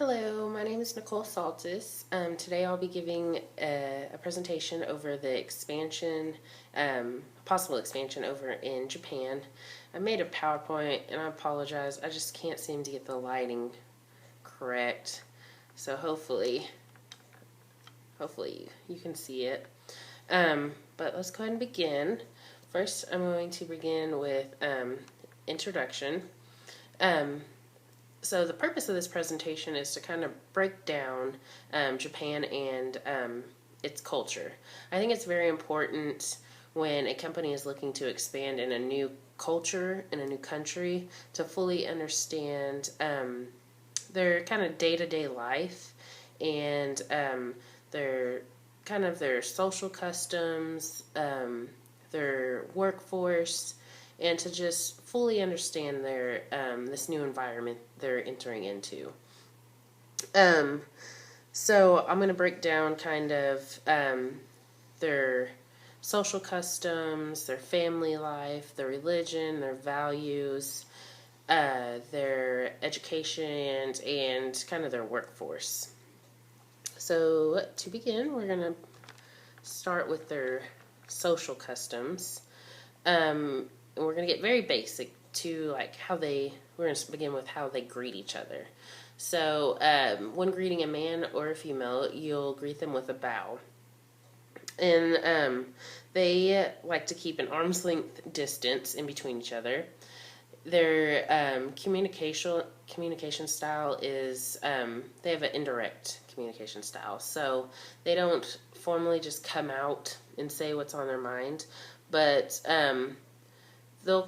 Hello, my name is Nicole Saltis. Today I'll be giving a presentation over the possible expansion over in Japan. I made a PowerPoint and I apologize, I just can't seem to get the lighting correct. So hopefully you can see it. But let's go ahead and begin. First, I'm going to begin with introduction. So the purpose of this presentation is to kind of break down Japan and its culture. I think it's very important when a company is looking to expand in a new culture, in a new country, to fully understand their kind of day-to-day life and their social customs, their workforce, and to just fully understand their this new environment they're entering into. So I'm going to break down kind of their social customs, their family life, their religion, their values, their education, and kind of their workforce. So to begin, we're going to start with their social customs. We're going to get very basic to like we're going to begin with how they greet each other. So when greeting a man or a female, you'll greet them with a bow. And they like to keep an arm's length distance in between each other. Their communication style is they have an indirect communication style. So they don't formally just come out and say what's on their mind, but they'll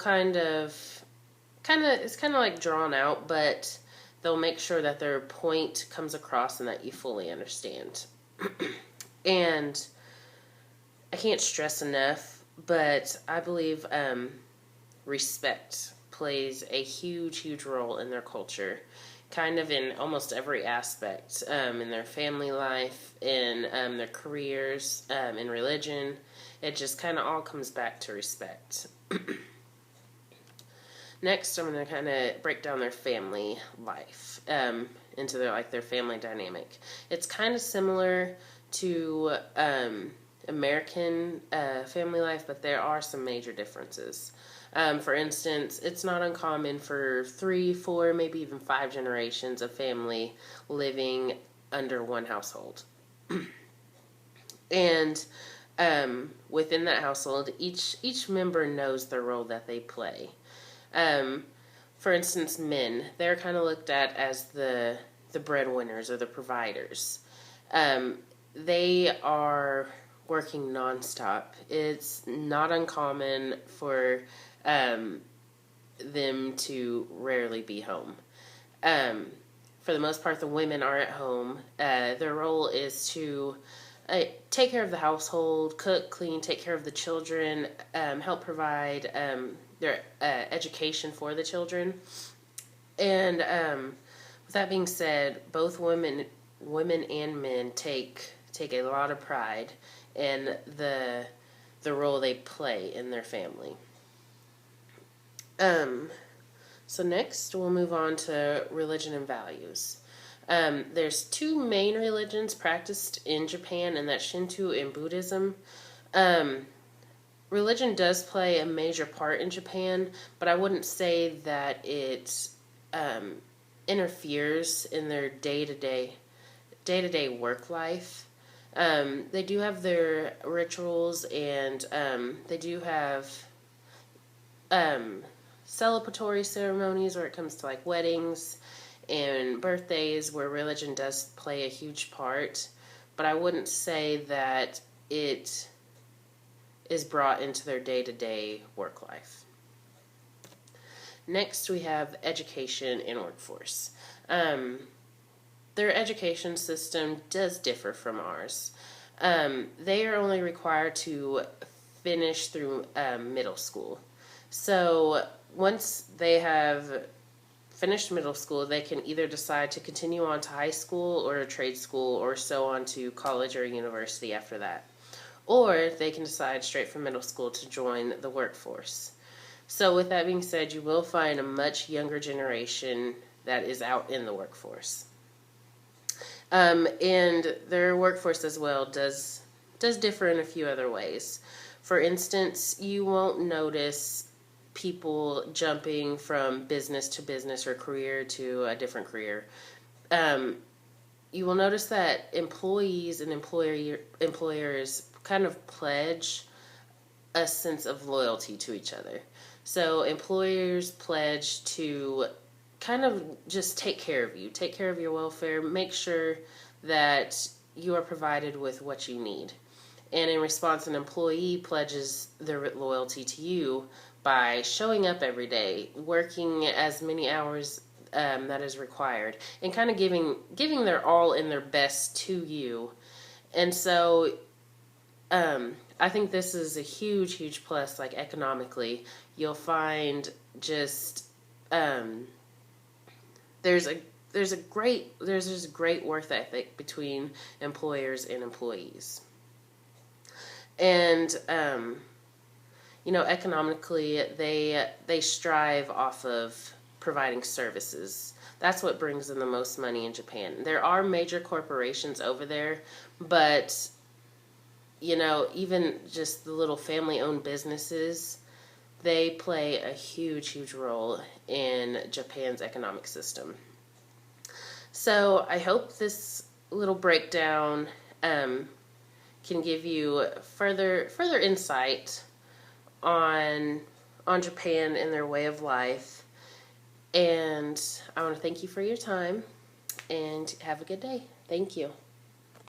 it's kind of like drawn out, but they'll make sure that their point comes across and that you fully understand. And I can't stress enough, but I believe respect plays a huge role in their culture, kind of in almost every aspect, in their family life, in their careers, in religion. It just kind of all comes back to respect. Next, I'm going to kind of break down their family life into their family dynamic. It's kind of similar to American family life, but there are some major differences. For instance, it's not uncommon for 3, 4, maybe even 5 generations of family living under one household. And within that household, each member knows the role that they play. For instance, men, they're kind of looked at as the breadwinners or the providers. They are working nonstop. It's not uncommon for them to rarely be home. For the most part, the women are at home. Their role is to take care of the household, cook, clean, take care of the children, help provide their education for the children. And with that being said, both women and men take a lot of pride in the role they play in their family. So next, we'll move on to religion and values. There's 2 main religions practiced in Japan, and that's Shinto and Buddhism. Religion does play a major part in Japan, but I wouldn't say that it interferes in their day-to-day work life. They do have their rituals, and they do have celebratory ceremonies where it comes to like weddings and birthdays where religion does play a huge part, but I wouldn't say that it is brought into their day-to-day work life. Next, we have education and workforce. Their education system does differ from ours. They are only required to finish through middle school. So once they have finished middle school, they can either decide to continue on to high school or a trade school or so on to college or university after that. Or they can decide straight from middle school to join the workforce. So with that being said, you will find a much younger generation that is out in the workforce. And their workforce as well does differ in a few other ways. For instance, you won't notice people jumping from business to business or career to a different career. Um, you will notice that employees and employers kind of pledge a sense of loyalty to each other. So employers pledge to kind of just take care of you, take care of your welfare, make sure that you are provided with what you need. And in response, an employee pledges their loyalty to you by showing up every day, working as many hours that is required, and kind of giving their all and their best to you. And so I think this is a huge plus. Like economically, you'll find just there's a there's just great work ethic between employers and employees. And economically, they strive off of providing services. That's what brings in the most money in Japan. There are major corporations over there, but even just the little family-owned businesses, they play a huge role in Japan's economic system. So I hope this little breakdown can give you further insight on Japan and their way of life. And I want to thank you for your time and have a good day. Thank you.